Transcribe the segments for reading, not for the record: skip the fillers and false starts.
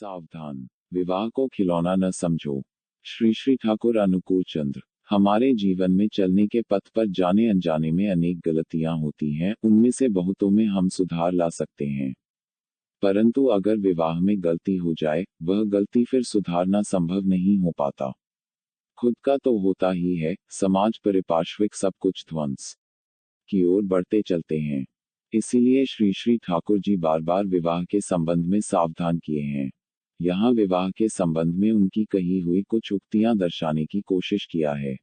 सावधान, विवाह को खिलौना न समझो। श्री श्री ठाकुर अनुकूल चंद्र। हमारे जीवन में चलने के पथ पर जाने अनजाने में अनेक गलतियां होती हैं, उनमें से बहुतों में हम सुधार ला सकते हैं। परंतु अगर विवाह में गलती हो जाए, वह गलती फिर सुधारना संभव नहीं हो पाता। खुद का तो होता ही है, समाज पारिपार्श्विक सब कुछ ध्वंस की ओर बढ़ते चलते हैं। इसीलिए श्री श्री ठाकुर जी बार बार विवाह के संबंध में सावधान किए हैं। यहाँ विवाह के संबंध में उनकी कही हुई कुछ उक्तियां दर्शाने की कोशिश किया है।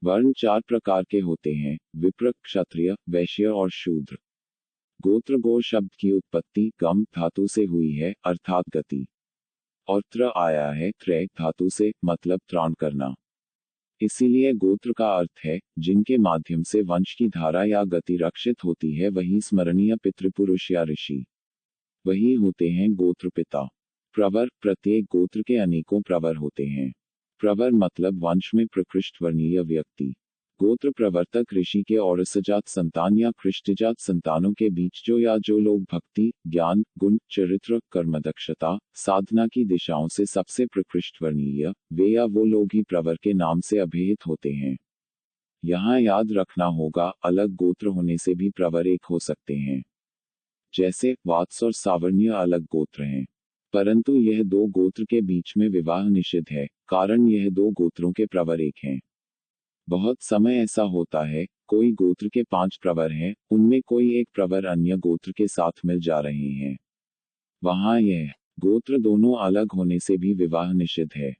वर्ण 4 प्रकार के होते हैं: विप्र, क्षत्रिय, वैश्य और शूद्र। गोत्र गो शब्द की उत्पत्ति गम धातु से हुई है, अर्थात गति, और त्र आया है त्रय धातु से, मतलब त्राण करना। इसीलिए गोत्र का अर्थ है जिनके माध्यम से वंश की धारा या गति रक्षित होती है, वही स्मरणीय पितृपुरुष या ऋषि, वही होते हैं गोत्र पिता। प्रवर, प्रत्येक गोत्र के अनेकों प्रवर होते हैं। प्रवर मतलब वंश में प्रकृष्ट वर्णीय व्यक्ति। गोत्र प्रवर्तक ऋषि के और सजात संतान या कृष्टजात संतानों के बीच जो लोग भक्ति, ज्ञान, गुण, चरित्र, कर्मदक्षता, साधना की दिशाओं से सबसे प्रकृष्ट वर्णीय, वे या वो लोग ही प्रवर के नाम से अभिहित होते हैं। यहाँ याद रखना होगा, अलग गोत्र होने से भी प्रवर एक हो सकते हैं। जैसे वात्स और सावर्ण्य अलग गोत्र हैं, परंतु यह दो गोत्र के बीच में विवाह निषिद्ध है, कारण यह दो गोत्रों के प्रवर एक हैं। बहुत समय ऐसा होता है, कोई गोत्र के 5 प्रवर हैं, उनमें कोई एक प्रवर अन्य गोत्र के साथ मिल जा रहे हैं। वहां यह गोत्र दोनों अलग होने से भी विवाह निषिद्ध है।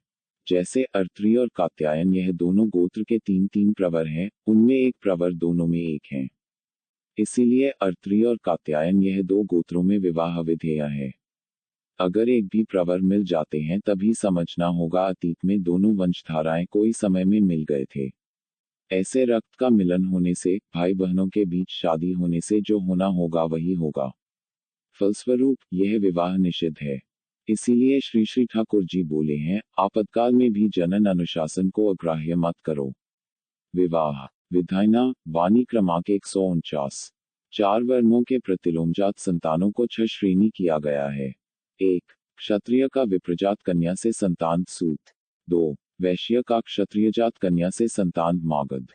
जैसे अत्रि और कात्यायन, यह दोनों गोत्र के 3 प्रवर हैं, उनमें एक प्रवर दोनों में एक है। इसीलिए अत्रि और कात्यायन यह दो गोत्रों में विवाह विधेय है। अगर एक भी प्रवर मिल जाते हैं तभी समझना होगा अतीत में दोनों वंशधाराएं कोई समय में मिल गए थे। ऐसे रक्त का मिलन होने से, भाई बहनों के बीच शादी होने से जो होना होगा वही होगा। फलस्वरूप यह विवाह निषिद्ध है। इसीलिए श्री श्री ठाकुर जी बोले हैं, आपातकाल में भी जनन अनुशासन को अग्राह्य मत करो। विवाह विधायना, वाणी क्रमांक 149। 4 वर्णों के प्रतिलोमजात संतानों को 6 श्रेणी किया गया है। 1. क्षत्रिय का विप्रजात कन्या से संतान सूत। 2. वैश्य का क्षत्रियजात कन्या से संतान मागध।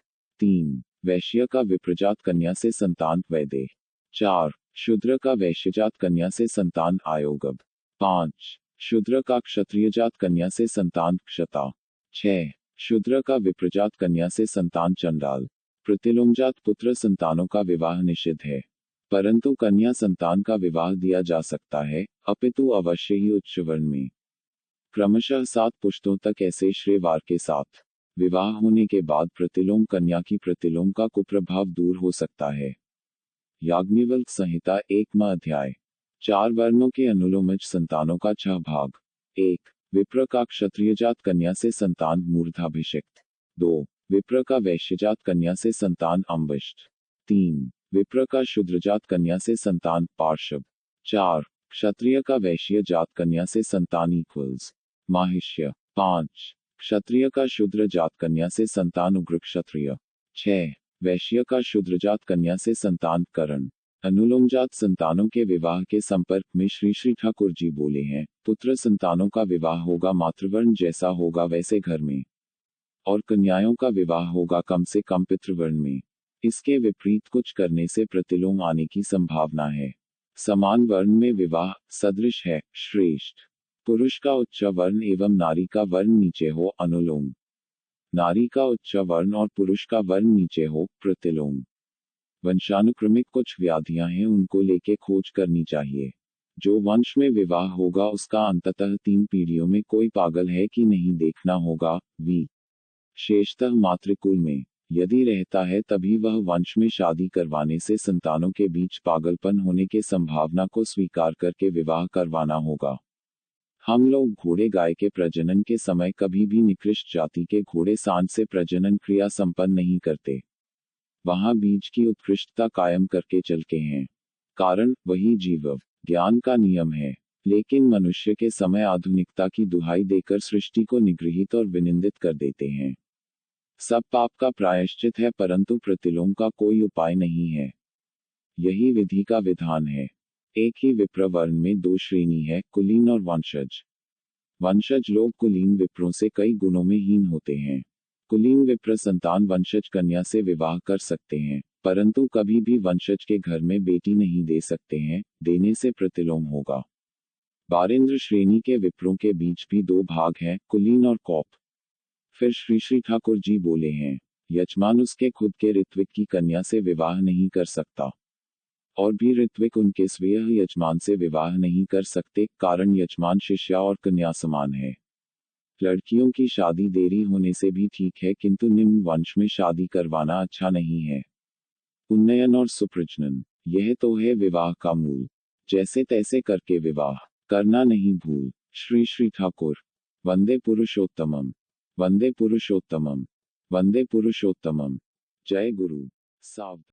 3. वैश्य का विप्रजात कन्या से संतान वैदेह। 4. शूद्र का वैश्यजात कन्या से संतान आयोगभ। 5. शूद्र का क्षत्रियजात कन्या से संतान क्षता। 6. शूद्र का विप्रजात कन्या से संतान चंडाल। प्रतिलोमजात पुत्र संतानों का विवाह निषिद्ध है, परंतु कन्या संतान का विवाह दिया जा सकता है, अपितु अवश्य ही उच्च वर्ण में। क्रमशः 7 पुश्तों तक ऐसे श्रेवार के साथ विवाह होने के बाद प्रतिलोम कन्या की प्रतिलोम का कुप्रभाव दूर हो सकता है। याज्ञवल्क्य संहिता 1वां अध्याय। 4 वर्णों के अनुलोमज संतानों का 6 भाग। 1. विप्र का क्षत्रियजात कन्या से संतान मूर्धाभिषिक्त। 2. विप्र का वैश्यजात कन्या से संतान अंबिष्ट। 3. विप्र का शूद्रजात कन्या से संतान पार्श्व। 4. क्षत्रिय का वैश्य जात कन्या से संतान इक्वल्स माहिष्य। 5. क्षत्रिय का शूद्र जात कन्या से संतान उग्र क्षत्रिय। 6. वैश्य का शूद्रजात कन्या से संतान करण। अनुलोमजात संतानों के विवाह के संपर्क में श्री श्री ठाकुर जी बोले हैं, पुत्र संतानों का विवाह होगा मातृवर्ण जैसा होगा वैसे घर में, और कन्याओं का विवाह होगा कम से कम पितृवर्ण में। इसके विपरीत कुछ करने से प्रतिलोम आने की संभावना है। समान वर्ण में विवाह सदृश है श्रेष्ठ। पुरुष का उच्च वर्ण एवं नारी का वर्ण नीचे हो अनुलोम, नारी का उच्च वर्ण और पुरुष का वर्ण नीचे हो प्रतिलोम। वंशानुक्रमिक कुछ व्याधियां हैं, उनको लेके खोज करनी चाहिए। जो वंश में विवाह होगा उसका अंततः 3 पीढ़ियों में कोई पागल है कि नहीं देखना होगा। शेषतः मातृकुल में यदि रहता है तभी वह वंश में शादी करवाने से संतानों के बीच पागलपन होने के संभावना को स्वीकार करके विवाह करवाना होगा। हम लोग घोड़े गाय के प्रजनन के समय कभी भी निकृष्ट जाति के घोड़े सांड से प्रजनन क्रिया संपन्न नहीं करते। वहां बीज की उत्कृष्टता कायम करके चलते हैं। कारण वही जीव ज्ञान का नियम है। लेकिन मनुष्य के समय आधुनिकता की दुहाई देकर सृष्टि को निगृहित और विनिंदित कर देते हैं। सब पाप का प्रायश्चित है, परंतु प्रतिलोम का कोई उपाय नहीं है। यही विधि का विधान है। एक ही विप्र वर्ण में दो श्रेणी है, कुलीन और वंशज। वंशज लोग कुलीन विप्रों से कई गुणों में हीन होते हैं। कुलीन विप्र संतान वंशज कन्या से विवाह कर सकते हैं, परंतु कभी भी वंशज के घर में बेटी नहीं दे सकते हैं, देने से प्रतिलोम होगा। बारेंद्र श्रेणी के विप्रों के बीच भी दो भाग हैं, कुलीन और कौप। फिर श्री श्री ठाकुर जी बोले हैं, यजमान उसके खुद के ऋत्विक की कन्या से विवाह नहीं कर सकता, और भी ऋत्विक उनके स्वयं यजमान से विवाह नहीं कर सकते, कारण यजमान शिष्या और कन्या समान है। लड़कियों की शादी देरी होने से भी ठीक है, किंतु निम्न वंश में शादी करवाना अच्छा नहीं है। उन्नयन और सुप्रजनन, यह तो है विवाह का मूल। जैसे तैसे करके विवाह करना नहीं भूल। श्री श्री ठाकुर। वंदे पुरुषोत्तमम, वंदे पुरुषोत्तमम, वंदे पुरुषोत्तमम। जय गुरु। सावध।